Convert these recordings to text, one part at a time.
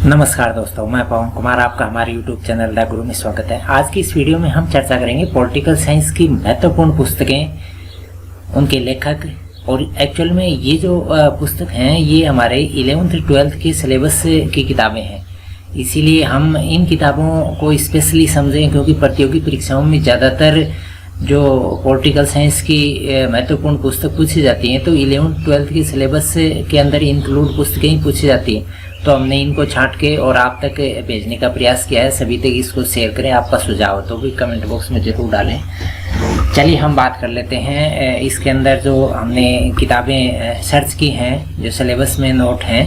नमस्कार दोस्तों, मैं पवन कुमार, आपका हमारे YouTube चैनल द गुरु में स्वागत है। आज की इस वीडियो में हम चर्चा करेंगे पॉलिटिकल साइंस की महत्वपूर्ण पुस्तकें, उनके लेखक। और एक्चुअल में ये जो पुस्तक हैं ये हमारे 11th-12th के सिलेबस की किताबें हैं, इसीलिए हम इन किताबों को स्पेशली समझें, क्योंकि प्रतियोगी परीक्षाओं में ज़्यादातर जो पॉलिटिकल साइंस की महत्वपूर्ण पुस्तक पूछी जाती हैं तो 11th-12th के सिलेबस के अंदर इंक्लूड पुस्तकें ही पूछी जाती हैं। तो हमने इनको छांट के और आप तक भेजने का प्रयास किया है। सभी तक इसको शेयर करें। आपका सुझाव तो भी कमेंट बॉक्स में ज़रूर डालें। चलिए हम बात कर लेते हैं। इसके अंदर जो हमने किताबें सर्च की हैं, जो सिलेबस में नोट हैं,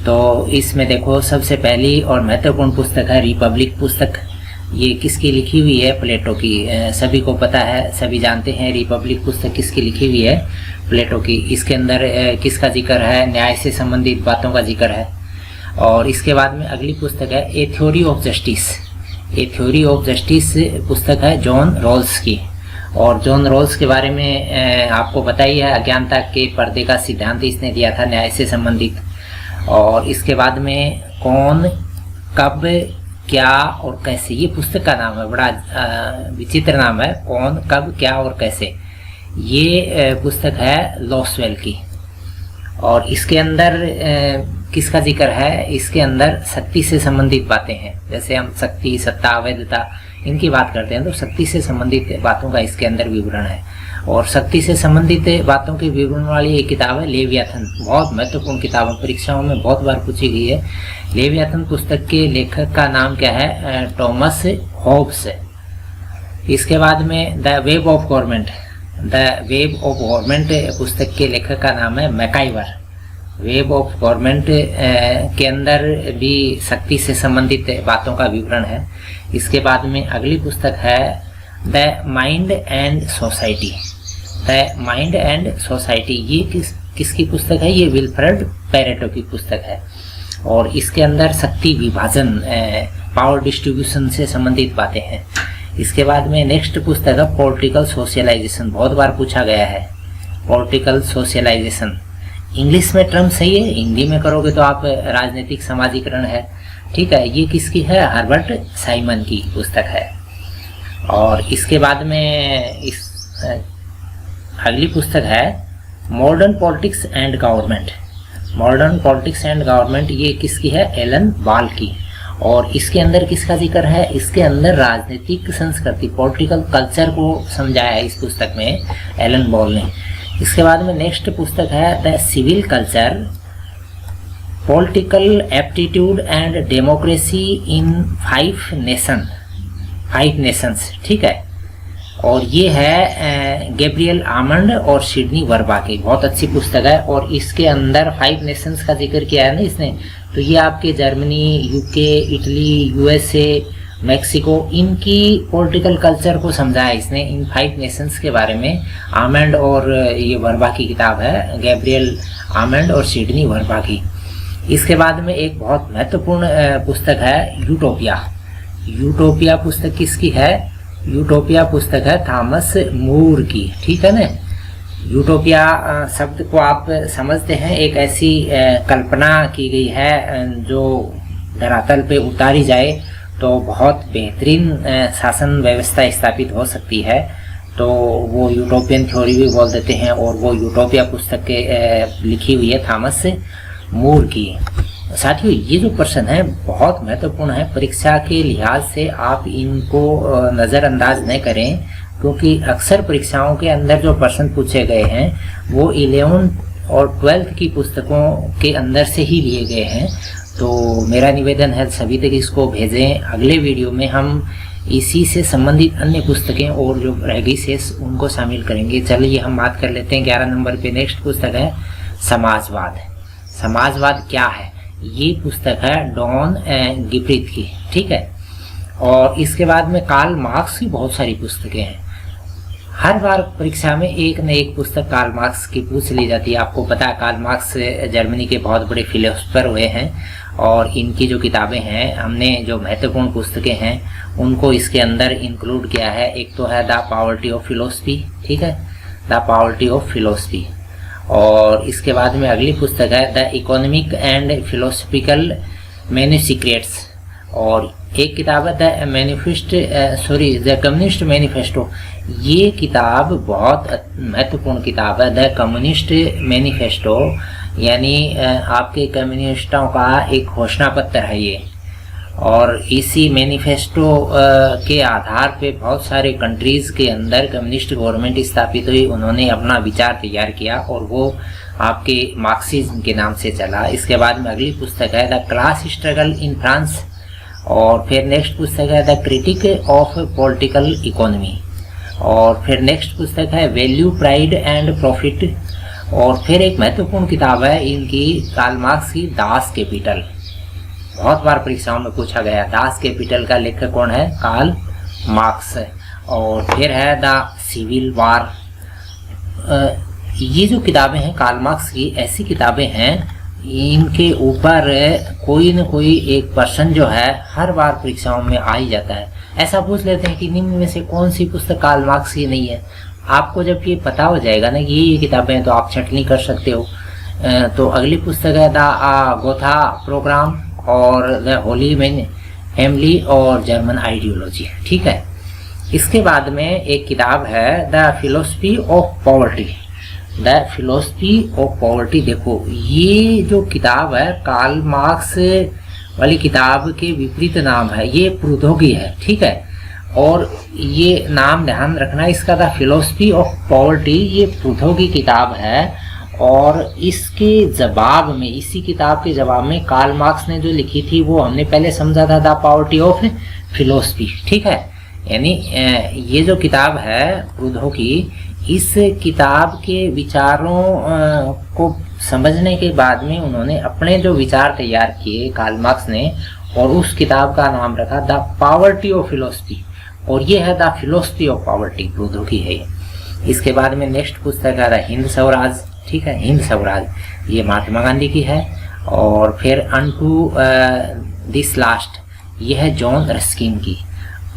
तो इसमें देखो सबसे पहली और महत्वपूर्ण पुस्तक है रिपब्लिक पुस्तक। ये किसकी लिखी हुई है? प्लेटो की। सभी को पता है, सभी जानते हैं रिपब्लिक पुस्तक किसकी लिखी हुई है? प्लेटो की। इसके अंदर किसका जिक्र है? न्याय से संबंधित बातों का जिक्र है। और इसके बाद में अगली पुस्तक है ए theory of justice. A theory of justice पुस्तक है जॉन रॉल्स की। और जॉन रॉल्स के बारे में आपको पता ही है, अज्ञानता के पर्दे का सिद्धांत इसने दिया था न्याय से संबंधित। और इसके बाद में कौन, कब, क्या और कैसे, ये पुस्तक का नाम है। बड़ा विचित्र नाम है, कौन, कब, क्या और कैसे। ये पुस्तक है लॉसवेल की। और इसके अंदर किसका जिक्र है? इसके अंदर शक्ति से संबंधित बातें हैं। जैसे हम शक्ति, सत्ता, अवैधता, इनकी बात करते हैं तो शक्ति से संबंधित बातों का इसके अंदर विवरण है। और शक्ति से संबंधित बातों के विवरण वाली एक किताब है लेवियाथन। बहुत महत्वपूर्ण किताब है, परीक्षाओं में बहुत बार पूछी गई है। लेवियाथन पुस्तक के लेखक का नाम क्या है? Thomas Hobbes. इसके बाद में the web of government. The web of government पुस्तक के लेखक का नाम है मैकाइवर। वेब ऑफ गवर्नमेंट के अंदर भी शक्ति से संबंधित बातों का विवरण है। इसके बाद में अगली पुस्तक है the mind and society. The mind and society ये किसकी पुस्तक है? ये विल्फ्रेड पैरेटो की पुस्तक है। और इसके अंदर शक्ति विभाजन, पावर डिस्ट्रीब्यूशन से संबंधित बातें हैं। इसके बाद में नेक्स्ट पुस्तक है पॉलिटिकल सोशलाइजेशन। बहुत बार पूछा गया है पॉलिटिकल सोशलाइजेशन। इंग्लिश में टर्म सही है, हिंदी में करोगे तो आप राजनीतिक समाजीकरण है। ठीक है, ये किसकी है? हर्बर्ट साइमन की पुस्तक है। और इसके बाद में इस अगली पुस्तक है modern politics and government. Modern politics and government ये किसकी है? एलन बॉल की। और इसके अंदर किसका जिक्र है? इसके अंदर राजनीतिक संस्कृति, पॉलिटिकल कल्चर को समझाया है इस पुस्तक में एलन बॉल ने। इसके बाद में नेक्स्ट पुस्तक है the civil culture, political aptitude and democracy in 5 nations. ठीक है, और ये है गैब्रियल आमंड और सिडनी वर्बा की। बहुत अच्छी पुस्तक है। और इसके अंदर 5 नेशंस का जिक्र किया है ना इसने, तो ये आपके Germany, UK, Italy, USA, Mexico, इनकी पॉलिटिकल कल्चर को समझा है इसने इन 5 नेशंस के बारे में। आमंड और ये वर्बा की किताब है, गैब्रियल आमंड और सिडनी वर्बा की। इसके बाद में एक बहुत महत्वपूर्ण पुस्तक है यूटोपिया। यूटोपिया पुस्तक किसकी है? यूटोपिया पुस्तक है थॉमस मूर की। ठीक है ना। यूटोपिया शब्द को आप समझते हैं, एक ऐसी कल्पना की गई है जो धरातल पे उतारी जाए तो बहुत बेहतरीन शासन व्यवस्था स्थापित हो सकती है। तो वो यूटोपियन थ्योरी भी बोल देते हैं। और वो यूटोपिया पुस्तक के लिखी हुई है थॉमस मूर की। साथियों, ये जो प्रश्न है बहुत महत्वपूर्ण है। परीक्षा के लिहाज से आप इनको नज़रअंदाज न करें, क्योंकि अक्सर परीक्षाओं के अंदर जो प्रश्न पूछे गए हैं वो 11th और 12th की पुस्तकों के अंदर से ही लिए गए हैं। तो मेरा निवेदन है सभी तक इसको भेजें। अगले वीडियो में हम इसी से संबंधित अन्य पुस्तकें और जो रह गई शेष उनको शामिल करेंगे। चलिए हम बात कर लेते हैं 11 नंबर पे। नेक्स्ट पुस्तक है समाजवाद। समाजवाद क्या है? ये पुस्तक है डॉन गिब्रिथ की। ठीक है। और इसके बाद में कार्ल मार्क्स की बहुत सारी पुस्तकें हैं। हर बार परीक्षा में एक न एक पुस्तक कार्ल मार्क्स की पूछ ली जाती है। आपको पता है कार्ल मार्क्स जर्मनी के बहुत बड़े फिलोसोफर हुए हैं। और इनकी जो किताबें हैं, हमने जो महत्वपूर्ण पुस्तकें हैं उनको इसके अंदर इंक्लूड किया है। एक तो है द पॉवर्टी ऑफ फिलोसफी। ठीक है, द पॉवर्टी ऑफ फिलोसफी। और इसके बाद में अगली पुस्तक है the economic and philosophical many secrets, और एक किताब है द कम्युनिस्ट मैनिफेस्टो। ये किताब बहुत महत्वपूर्ण किताब है, द कम्युनिस्ट मैनिफेस्टो, यानी आपके कम्युनिस्टों का एक घोषणा पत्र है ये। और इसी मैनिफेस्टो के आधार पे बहुत सारे कंट्रीज़ के अंदर कम्युनिस्ट गवर्नमेंट स्थापित हुई। उन्होंने अपना विचार तैयार किया और वो आपके मार्क्सिज्म के नाम से चला। इसके बाद में अगली पुस्तक है the class struggle in France, और फिर नेक्स्ट पुस्तक है the critic of political economy, और फिर नेक्स्ट पुस्तक है वैल्यू प्राइड एंड प्रॉफिट, और फिर एक महत्वपूर्ण किताब है इनकी कार्ल मार्क्स की दास कैपिटल। बहुत बार परीक्षाओं में पूछा गया, दास कैपिटल का लेखक कौन है? Karl Marx. और फिर है द सिविल वार। ये जो किताबें हैं कार्ल मार्क्स की, ऐसी किताबें हैं इनके ऊपर कोई न कोई एक पर्सन जो है हर बार परीक्षाओं में आ ही जाता है। ऐसा पूछ लेते हैं कि निम्न में से कौन सी पुस्तक कार्ल मार्क्स की नहीं है। आपको जब ये पता हो जाएगा ना कि ये किताबें हैं तो आप छंटनी कर सकते हो। तो अगली पुस्तक है द गोथा प्रोग्राम और द होली मैन फैमिली और जर्मन आइडियोलॉजी। ठीक है, इसके बाद में एक किताब है the philosophy of poverty, the philosophy of poverty. देखो ये जो किताब है कार्ल मार्क्स वाली किताब के विपरीत नाम है, ये प्रूदोगी है। ठीक है, और ये नाम ध्यान रखना इसका, द फिलोसफी ऑफ पॉवर्टी, ये प्रूदोगी किताब है। और इसके जवाब में, इसी किताब के जवाब में कार्ल मार्क्स ने जो लिखी थी वो हमने पहले समझा था द पॉवर्टी ऑफ फिलोसफी। ठीक है, यानी ये जो किताब है प्रूदोगी, इस किताब के विचारों को समझने के बाद में उन्होंने अपने जो विचार तैयार किए कार्ल मार्क्स ने, और उस किताब का नाम रखा द पॉवर्टी ऑफ फिलोसफी, और ये है द फिलोसफी ऑफ पॉवर्टी, प्रूदोगी है ये। इसके बाद में नेक्स्ट पुस्तक है द हिंद स्वराज। ठीक है, हिंद स्वराज ये महात्मा गांधी की है। और फिर अनटू दिस लास्ट, ये है जॉन रस्किन की,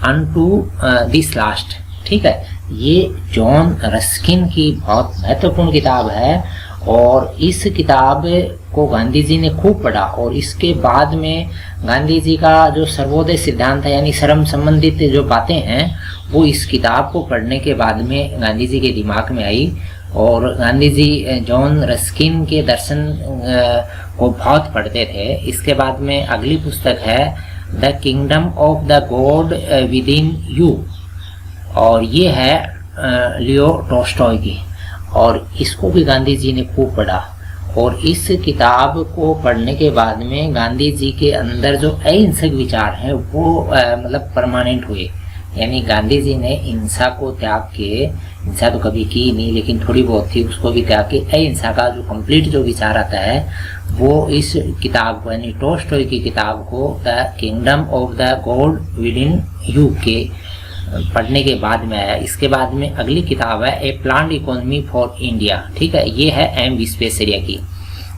अनटू दिस लास्ट। ठीक है, ये जॉन रस्किन की बहुत महत्वपूर्ण किताब है, और इस किताब को गांधी जी ने खूब पढ़ा, और इसके बाद में गांधी जी का जो सर्वोदय सिद्धांत है, यानी श्रम संबंधित जो बातें हैं, वो इस किताब को पढ़ने के बाद में गांधी जी के दिमाग में आई, और गांधी जी जॉन रस्किन के दर्शन को बहुत पढ़ते थे। इसके बाद में अगली पुस्तक है the kingdom of the God with in you, और ये है लियो टॉल्स्टॉय की, और इसको भी गांधी जी ने खूब पढ़ा। और इस किताब को पढ़ने के बाद में गांधी जी के अंदर जो अहिंसक विचार हैं वो मतलब परमानेंट हुए, यानी गांधी जी ने हिंसा को त्याग के, हिंसा तो कभी की नहीं लेकिन थोड़ी बहुत थी, उसको भी त्याग के अहिंसा का जो कंप्लीट जो विचार आता है वो इस किताब को, यानी टॉल्स्टॉय की किताब को the kingdom of the God with in you के पढ़ने के बाद में आया। इसके बाद में अगली किताब है ए प्लान्ड इकोनॉमी फॉर इंडिया। ठीक है, ये है एम विश्वेश्वरैया की।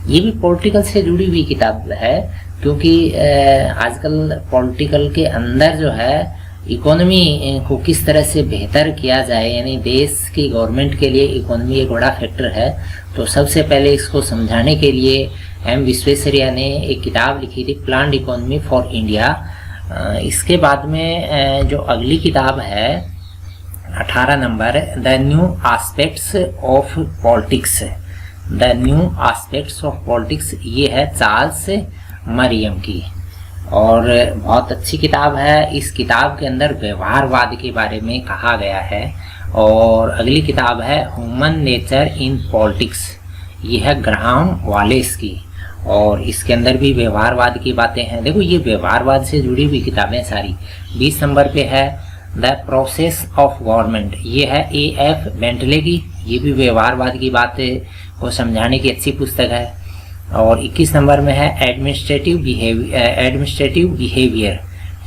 ये भी पॉलिटिकल से जुड़ी हुई किताब है, क्योंकि आजकल पॉलिटिकल के अंदर जो है इकोनॉमी को किस तरह से बेहतर किया जाए, यानी देश की गवर्नमेंट के लिए इकोनॉमी एक बड़ा फैक्टर है। तो सबसे पहले इसको समझाने के लिए एम विश्वेश्वरैया ने एक किताब लिखी थी प्लान्ड इकोनॉमी फॉर इंडिया। इसके बाद में जो अगली किताब है 18 number, the new aspects of politics, the new aspects of politics, ये है चार्ल्स मरियम की, और बहुत अच्छी किताब है। इस किताब के अंदर व्यवहारवाद के बारे में कहा गया है। और अगली किताब है ह्यूमन नेचर इन पॉलिटिक्स, ये है ग्राहम वालेस की, और इसके अंदर भी व्यवहारवाद की बातें हैं। देखो ये व्यवहारवाद से जुड़ी हुई किताबें सारी। 20 नंबर पे है द प्रोसेस ऑफ गवर्नमेंट, ये है A.F. बेंटले की, ये भी व्यवहारवाद की बातें को समझाने की अच्छी पुस्तक है। और 21 नंबर में है एडमिनिस्ट्रेटिव बिहेवियर।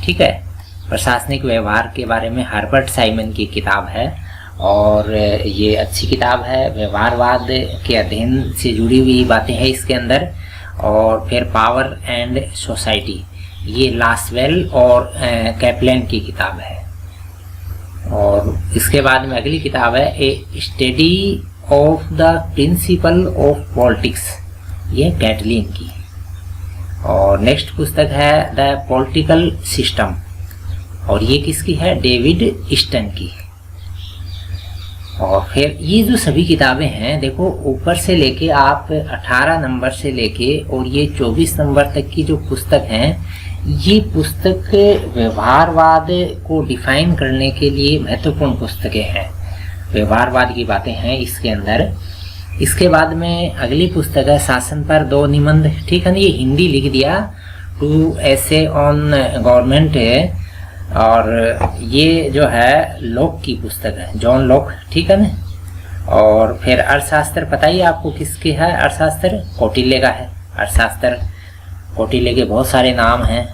ठीक है, प्रशासनिक व्यवहार के बारे में हर्बर्ट साइमन की किताब है, और ये अच्छी किताब है। व्यवहारवाद के अध्ययन से जुड़ी हुई बातें हैं इसके अंदर। और फिर पावर एंड सोसाइटी, ये लासवेल और कैप्लेन की किताब है। और इसके बाद में अगली किताब है a study of the principle of politics, ये कैटलिन की। और नेक्स्ट पुस्तक है द पॉलिटिकल सिस्टम, और ये किसकी है? डेविड ईस्टन की। और फिर ये जो सभी किताबें हैं, देखो ऊपर से लेके आप 18 नंबर से लेके और ये 24 नंबर तक की जो पुस्तक हैं, ये पुस्तक व्यवहारवाद को डिफाइन करने के लिए महत्वपूर्ण पुस्तकें हैं। व्यवहारवाद की बातें हैं इसके अंदर। इसके बाद में अगली पुस्तक है शासन पर 2 निबंध, ठीक है ना, ये हिंदी लिख दिया, 2 ऐसे ऑन गवर्नमेंट है, और ये जो है लॉक की पुस्तक है, जॉन लॉक, ठीक है ना। और फिर अर्थशास्त्र, पता ही आपको किसके है अर्थशास्त्र? कौटिल्य का है अर्थशास्त्र। कौटिल्य के बहुत सारे नाम हैं,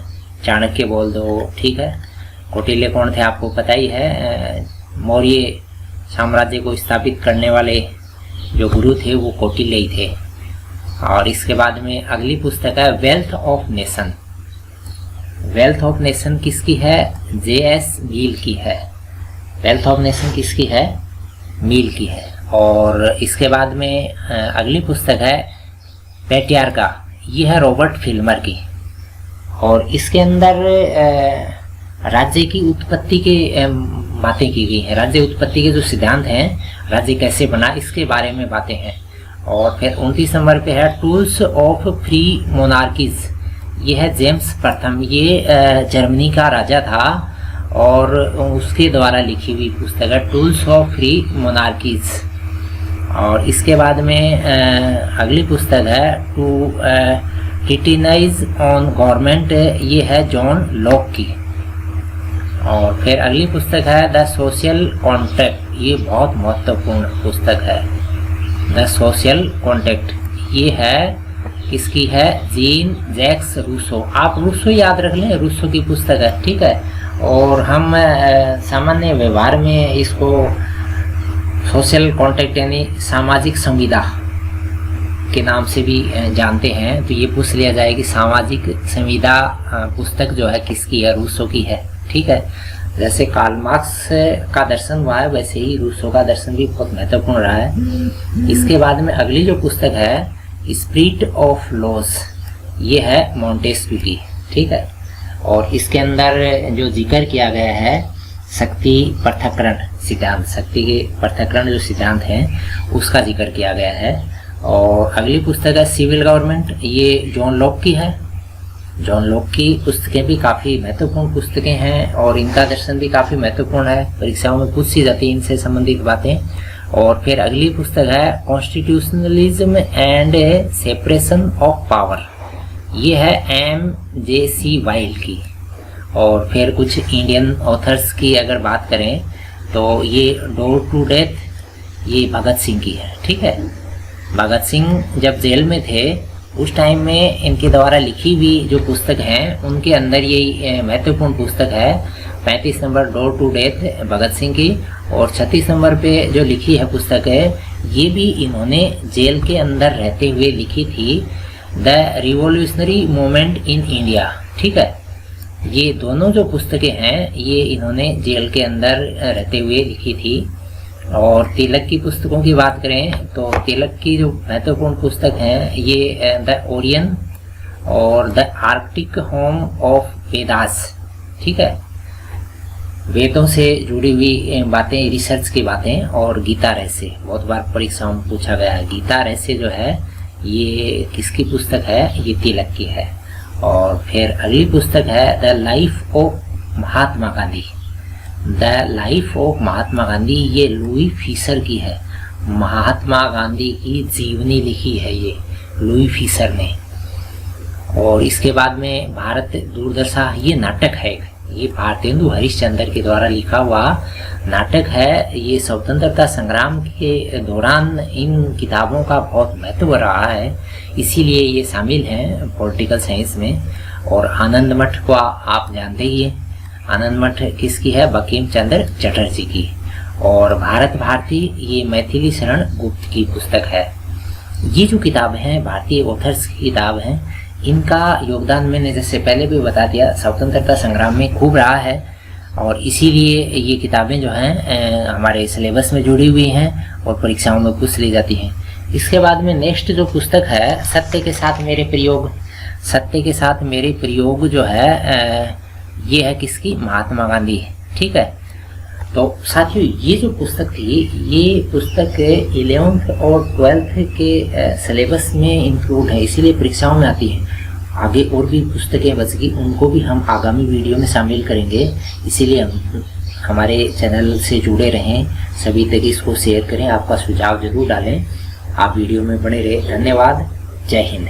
चाणक्य बोल दो, ठीक है। कौटिल्य कौन थे आपको पता ही है, मौर्य साम्राज्य को स्थापित करने वाले जो गुरु थे वो कौटिल्य ही थे। और इसके बाद में अगली पुस्तक है wealth of nation. Wealth of nation किसकी है? J.S. मील की है। वेल्थ ऑफ नेशन किसकी है? मील की है। और इसके बाद में अगली पुस्तक है पैट्रियार्का, ये है रॉबर्ट फिल्मर की। और इसके अंदर राज्य की उत्पत्ति के बातें की गई हैं, राज्य उत्पत्ति के जो सिद्धांत हैं, राज्य कैसे बना, इसके बारे में बातें हैं। और फिर 29 नंबर पे है टूल्स ऑफ फ्री मोनार्कीज, ये है जेम्स प्रथम, ये जर्मनी का राजा था और उसके द्वारा लिखी हुई पुस्तक है टूल्स ऑफ फ्री मोनार्कीज। और इसके बाद में अगली पुस्तक है टू क्रिटिसाइज ऑन गवर्नमेंट, ये है जॉन लॉक की। और फिर अगली पुस्तक है द सोशल कॉन्ट्रैक्ट, ये बहुत महत्वपूर्ण पुस्तक है, द सोशल कॉन्ट्रैक्ट, ये है किसकी है? Jean Jacques Rousseau. आप रूसो याद रख लें, रूसो की पुस्तक है, ठीक है। और हम सामान्य व्यवहार में इसको सोशल कॉन्ट्रैक्ट यानी सामाजिक संविदा के नाम से भी जानते हैं। तो ये पूछ लिया जाए कि सामाजिक संविदा पुस्तक जो है किसकी है? रूसो की है, ठीक है। जैसे कार्ल मार्क्स का दर्शन हुआ है, वैसे ही रूसो का दर्शन भी बहुत महत्वपूर्ण रहा है। इसके बाद में अगली जो पुस्तक है स्पिरिट ऑफ लॉस, ये है मोंटेस्क्यू की, ठीक है। और इसके अंदर जो जिक्र किया गया है शक्ति पृथक्करण सिद्धांत, शक्ति के पृथक्करण जो सिद्धांत हैं उसका जिक्र किया गया है। और अगली पुस्तक है सिविल गवर्नमेंट, ये जॉन लॉक की है। जॉन लॉक की पुस्तकें भी काफ़ी महत्वपूर्ण पुस्तकें हैं और इनका दर्शन भी काफ़ी महत्वपूर्ण है, परीक्षाओं में पूछी जाती हैं इनसे संबंधित बातें। और फिर अगली पुस्तक है constitutionalism and separation of power, ये है M.J.C. वाइल्ड की। और फिर कुछ इंडियन ऑथर्स की अगर बात करें तो ये डोर टू डेथ, ये भगत सिंह की है, ठीक है। भगत सिंह जब जेल में थे उस टाइम में इनके द्वारा लिखी हुई जो पुस्तक हैं उनके अंदर ये महत्वपूर्ण पुस्तक है। 35 number door to death Bhagat Singh की, और 36 नंबर पे जो लिखी है पुस्तक है ये भी इन्होंने जेल के अंदर रहते हुए लिखी थी, the revolutionary movement in India, ठीक है। ये दोनों जो पुस्तकें हैं ये इन्होंने जेल के अंदर रहते हुए लिखी थी। और तिलक की पुस्तकों की बात करें तो तिलक की जो महत्वपूर्ण पुस्तक है ये द ओरियन और the Arctic home of Vedas, ठीक है। वेदों से जुड़ी हुई बातें, रिसर्च की बातें। और गीता रहस्य बहुत बार परीक्षाओं में पूछा गया है। गीता रहस्य जो है ये किसकी पुस्तक है? ये तिलक की है। और फिर अगली पुस्तक है the life of Mahatma Gandhi, the life of Mahatma Gandhi, ये लुई फीसर की है। महात्मा गांधी की जीवनी लिखी है ये लुई फीसर ने। और इसके बाद में भारत दुर्दशा, ये नाटक है, ये भारतेंदु हरिश्चंद्र के द्वारा लिखा हुआ नाटक है। ये स्वतंत्रता संग्राम के दौरान इन किताबों का बहुत महत्व रहा है, इसीलिए ये शामिल हैं पॉलिटिकल साइंस में। और आनंद मठ को आप जानते ही हैं, आनंद मठ किसकी है? बंकिम चंद्र चटर्जी की। और भारत भारती, ये मैथिली शरण गुप्त की पुस्तक है। ये जो किताब हैं भारतीय ऑथर्स की किताब हैं, इनका योगदान मैंने जैसे पहले भी बता दिया स्वतंत्रता संग्राम में खूब रहा है, और इसीलिए ये किताबें जो हैं हमारे सिलेबस में जुड़ी हुई हैं और परीक्षाओं में पूछ ली जाती हैं। इसके बाद में नेक्स्ट जो पुस्तक है सत्य के साथ मेरे प्रयोग। सत्य के साथ मेरे प्रयोग जो है ये है किसकी, महात्मा गांधी। ठीक है, तो साथियों ये जो पुस्तक थी, ये पुस्तक 11th और 12th के सिलेबस में इंक्लूड है, इसीलिए परीक्षाओं में आती है। आगे और भी पुस्तकें बचेगी, उनको भी हम आगामी वीडियो में शामिल करेंगे। इसीलिए हम हमारे चैनल से जुड़े रहें, सभी तक इसको शेयर करें, आपका सुझाव जरूर डालें। आप वीडियो में बने रहे। धन्यवाद। जय हिंद।